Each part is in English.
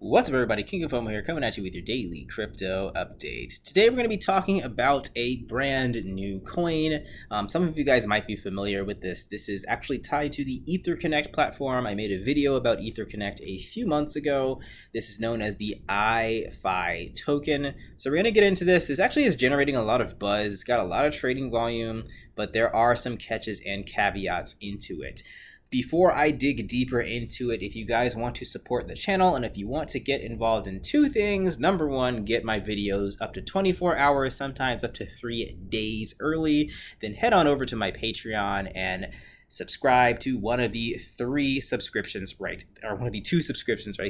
What's up, everybody? King of Fomo here, coming at you with your daily crypto update. Today, we're going to be talking about a brand new coin. Some of you guys might be familiar with this. This is actually tied to the EtherConnect platform. I made a video about EtherConnect a few months ago. This is known as the iFi token. So we're going to get into this. This actually is generating a lot of buzz. It's got a lot of trading volume, but there are some catches and caveats into it. Before I dig deeper into it, if you guys want to support the channel and if you want to get involved in two things, number one, get my videos up to 24 hours, sometimes up to 3 days early, then head on over to my Patreon and subscribe to one of the two subscriptions right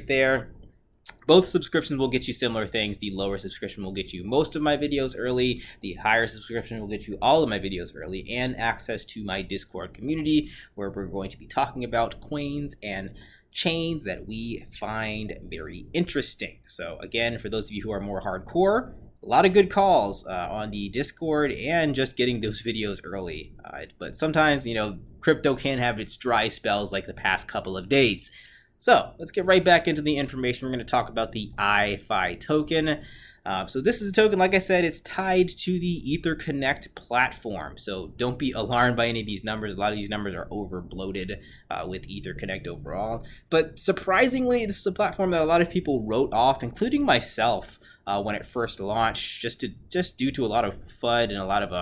there. Both subscriptions will get you similar things. The lower subscription will get you most of my videos early. The higher subscription will get you all of my videos early and access to my Discord community, where we're going to be talking about coins and chains that we find very interesting. So again, for those of you who are more hardcore, a lot of good calls on the Discord and just getting those videos early. But sometimes, crypto can have its dry spells like the past couple of days. So let's get right back into the information. We're going to talk about the iFi token. So this is a token, like I said, it's tied to the EtherConnect platform. So don't be alarmed by any of these numbers. A lot of these numbers are over bloated with EtherConnect overall. But surprisingly, this is a platform that a lot of people wrote off, including myself, when it first launched, just due to a lot of FUD and a lot of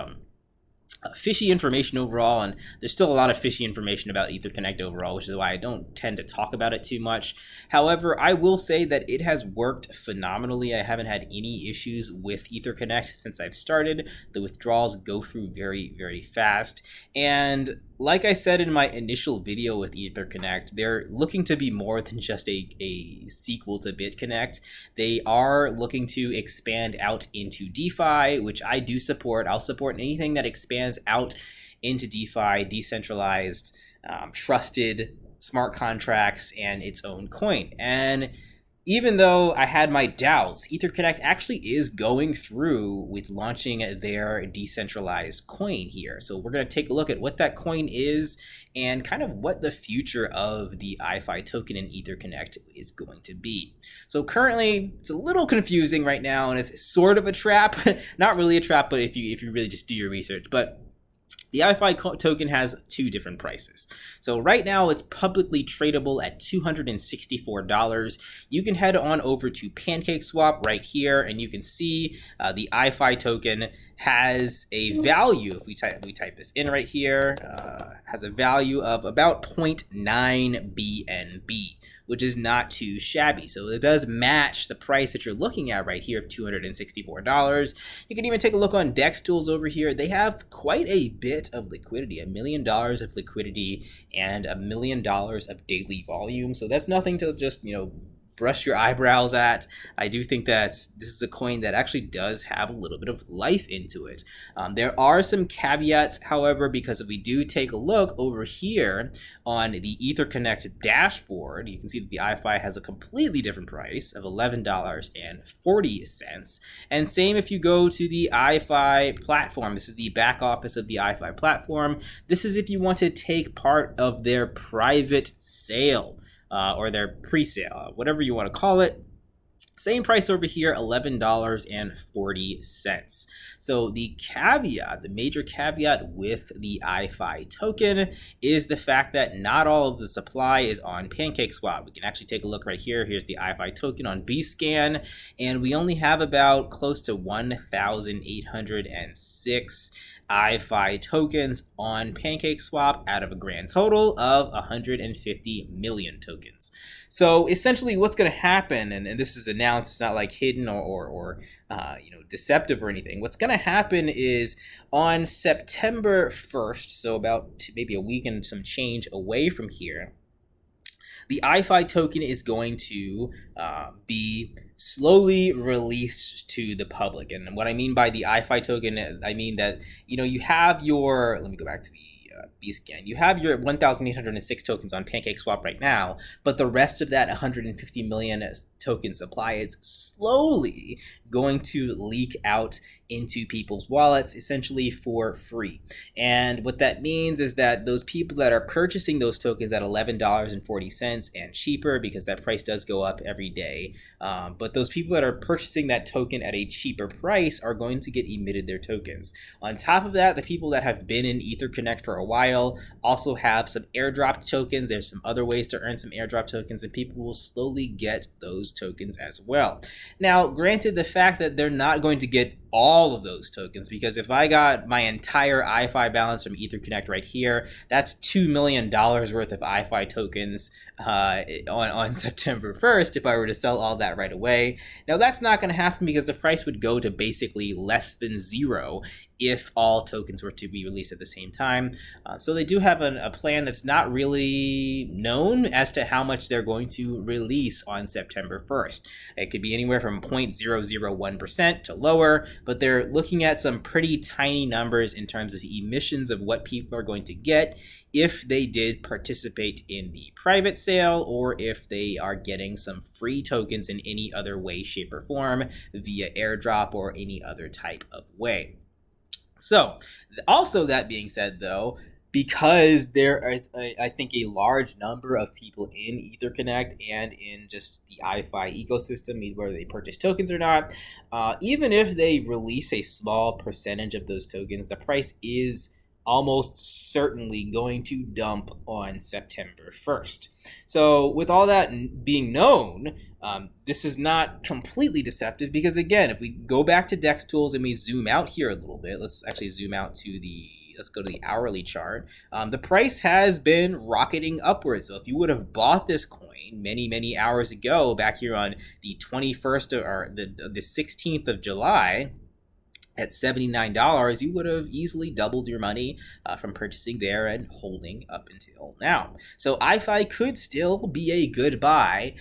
fishy information overall, and there's still a lot of fishy information about EtherConnect overall, which is why I don't tend to talk about it too much. However, I will say that it has worked phenomenally. I haven't had any issues with EtherConnect since I've started. The withdrawals go through very, very fast, and like I said in my initial video with EtherConnect, they're looking to be more than just a sequel to BitConnect. They are looking to expand out into DeFi, which I do support. I'll support anything that expands out into DeFi, decentralized, trusted smart contracts, and its own coin. And even though I had my doubts, EtherConnect actually is going through with launching their decentralized coin here. So we're going to take a look at what that coin is and kind of what the future of the iFi token in EtherConnect is going to be. So currently, it's a little confusing right now, and it's sort of a trap. Not really a trap, but if you really just do your research. But the iFi token has two different prices. So right now it's publicly tradable at $264. You can head on over to PancakeSwap right here, and you can see the iFi token has a value. If we type this in right here, has a value of about 0.9 BNB, which is not too shabby. So it does match the price that you're looking at right here of $264. You can even take a look on DEX tools over here. They have quite a bit of liquidity, $1 million of liquidity and $1 million of daily volume. So that's nothing to just, brush your eyebrows at. I do think that this is a coin that actually does have a little bit of life into it. There are some caveats, however, because if we do take a look over here on the EtherConnect dashboard, you can see that the iFi has a completely different price of $11.40. And same if you go to the iFi platform. This is the back office of the iFi platform. This is if you want to take part of their private sale. Or their pre-sale, whatever you want to call it. Same price over here, $11.40. So the major caveat with the iFi token is the fact that not all of the supply is on PancakeSwap. We can actually take a look right here. Here's the iFi token on Bscan, and we only have about close to 1,806 iFi tokens on PancakeSwap out of a grand total of 150 million tokens. So essentially what's going to happen, and this is announced, it's not like hidden or deceptive or anything. What's going to happen is on September 1st, so about maybe a week and some change away from here, the iFi token is going to be slowly released to the public. And what I mean by the iFi token, I mean that, you have your, let me go back to the Bscan. You have your 1,806 tokens on PancakeSwap right now, but the rest of that 150 million token supply is slowly going to leak out into people's wallets, essentially for free. And what that means is that those people that are purchasing those tokens at $11.40 and cheaper, because that price does go up every day, but those people that are purchasing that token at a cheaper price are going to get emitted their tokens. On top of that, the people that have been in EtherConnect for a while also have some airdrop tokens. There's some other ways to earn some airdrop tokens, and people will slowly get those tokens as well. Now, granted, the fact that they're not going to get all of those tokens, because if I got my entire iFi balance from EtherConnect right here, that's $2 million worth of iFi tokens on September 1st if I were to sell all that right away. Now, that's not going to happen because the price would go to basically less than zero if all tokens were to be released at the same time. So they do have a plan that's not really known as to how much they're going to release on September 1st. It could be anywhere from 0.001% to lower, but they're looking at some pretty tiny numbers in terms of emissions of what people are going to get if they did participate in the private sale, or if they are getting some free tokens in any other way, shape, or form via airdrop or any other type of way. So, also that being said, though, because there is, I think, a large number of people in EtherConnect and in just the iFi ecosystem, whether they purchase tokens or not, even if they release a small percentage of those tokens, the price is almost certainly going to dump on September 1st. So with all that being known, this is not completely deceptive because, again, if we go back to DEX tools and we zoom out here a little bit, let's actually zoom out to let's go to the hourly chart. The price has been rocketing upwards. So if you would have bought this coin many hours ago, back here on the 21st or the 16th of July, at $79, you would have easily doubled your money from purchasing there and holding up until now. So iFi could still be a good buy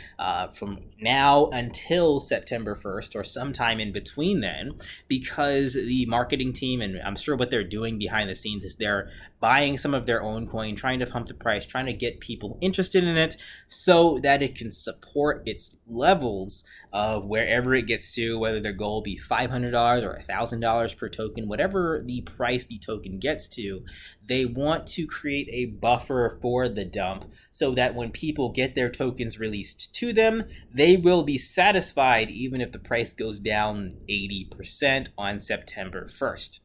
from now until September 1st or sometime in between then, because the marketing team, and I'm sure what they're doing behind the scenes, is they're buying some of their own coin, trying to pump the price, trying to get people interested in it so that it can support its levels of wherever it gets to, whether their goal be $500 or $1,000 per token, whatever the price the token gets to. They want to create a buffer for the dump so that when people get their tokens released to them, they will be satisfied even if the price goes down 80% on September 1st.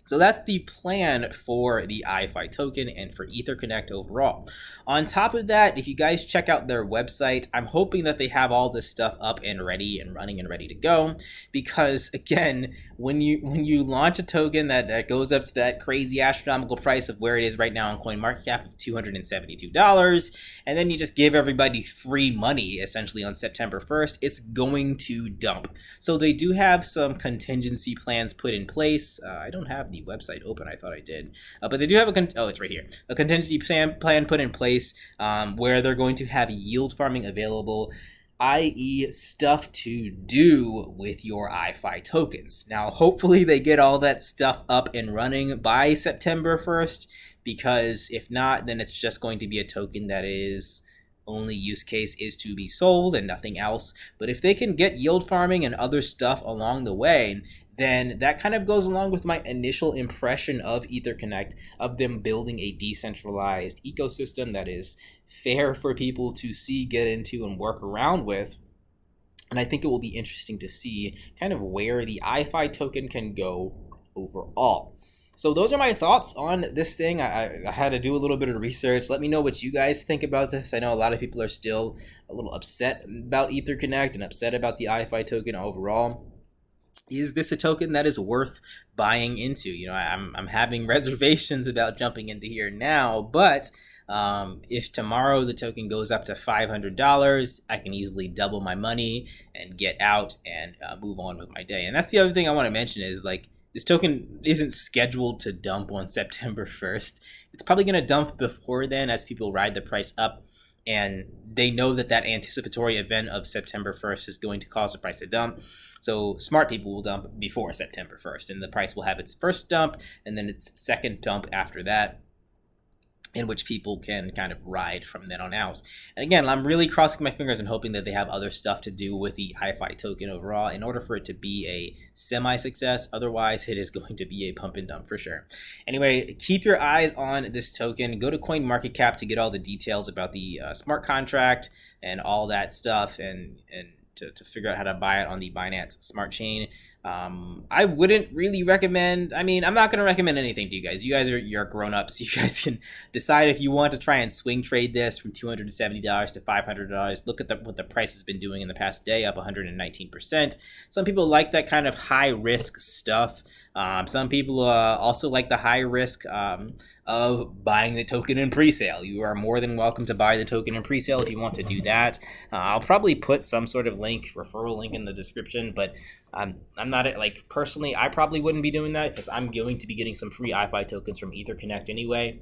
So that's the plan for the iFi token and for EtherConnect overall. On top of that, if you guys check out their website, I'm hoping that they have all this stuff up and ready and running and ready to go, because again, when you launch a token that goes up to that crazy astronomical price of where it is right now on CoinMarketCap of $272, and then you just give everybody free money essentially on September 1st, it's going to dump. So they do have some contingency plans put in place. I don't have the website open. I thought I did, but they do have it's right here, a contingency plan put in place where they're going to have yield farming available, i.e. stuff to do with your iFi tokens. Now, hopefully they get all that stuff up and running by September 1st, because if not, then it's just going to be a token that is only use case is to be sold and nothing else. But if they can get yield farming and other stuff along the way, then that kind of goes along with my initial impression of EtherConnect, of them building a decentralized ecosystem that is fair for people to see, get into, and work around with. And I think it will be interesting to see kind of where the iFi token can go overall. So those are my thoughts on this thing. I had to do a little bit of research. Let me know what you guys think about this. I know a lot of people are still a little upset about EtherConnect and upset about the iFi token overall. Is this a token that is worth buying into? You know, I'm having reservations about jumping into here now, but if tomorrow the token goes up to $500, I can easily double my money and get out and move on with my day. And that's the other thing I want to mention is, like, this token isn't scheduled to dump on September 1st. It's probably going to dump before then as people ride the price up, and they know that that anticipatory event of September 1st is going to cause the price to dump. So smart people will dump before September 1st, and the price will have its first dump and then its second dump after that. in which people can kind of ride from then on out. And again, I'm really crossing my fingers and hoping that they have other stuff to do with the hi-fi token overall in order for it to be a semi-success. Otherwise, it is going to be a pump and dump for sure. Anyway, keep your eyes on this token. Go to CoinMarketCap to get all the details about the smart contract and all that stuff, and to figure out how to buy it on the Binance Smart Chain. I wouldn't really recommend, I mean, I'm not going to recommend anything to you guys. You guys you're grown-ups. You guys can decide if you want to try and swing trade this from $270 to $500. Look at what the price has been doing in the past day, up 119%. Some people like that kind of high-risk stuff. Some people also like the high risk of buying the token in pre-sale. You are more than welcome to buy the token in pre-sale if you want to do that. I'll probably put some sort of referral link in the description, but I'm not, like, personally, I probably wouldn't be doing that because I'm going to be getting some free iFi tokens from EtherConnect anyway.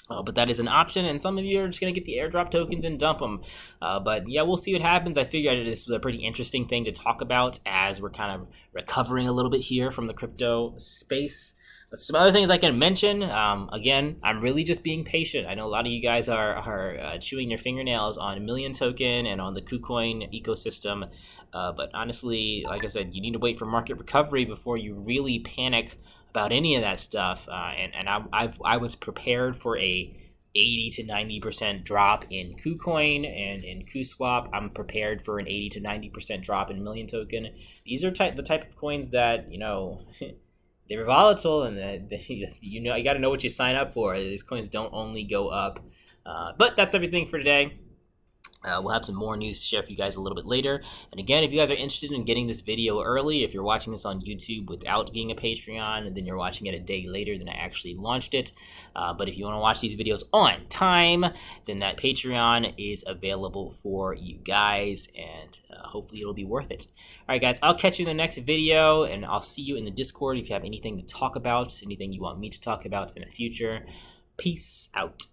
But that is an option, and some of you are just going to get the airdrop tokens and dump them. But yeah, we'll see what happens. I figured this was a pretty interesting thing to talk about as we're kind of recovering a little bit here from the crypto space. Some other things I can mention, again, I'm really just being patient. I know a lot of you guys are chewing your fingernails on Million Token and on the KuCoin ecosystem. But honestly, like I said, you need to wait for market recovery before you really panic about any of that stuff. And I was prepared for a 80 to 90% drop in KuCoin and in KuSwap. I'm prepared for an 80 to 90% drop in Million Token. These are the type of coins that, you know, they're volatile, and you know, you got to know what you sign up for. These coins don't only go up. But that's everything for today. We'll have some more news to share with you guys a little bit later. And again, if you guys are interested in getting this video early, if you're watching this on YouTube without being a Patreon, and then you're watching it a day later than I actually launched it. But if you want to watch these videos on time, then that Patreon is available for you guys, and hopefully it'll be worth it. All right, guys, I'll catch you in the next video, and I'll see you in the Discord if you have anything to talk about, anything you want me to talk about in the future. Peace out.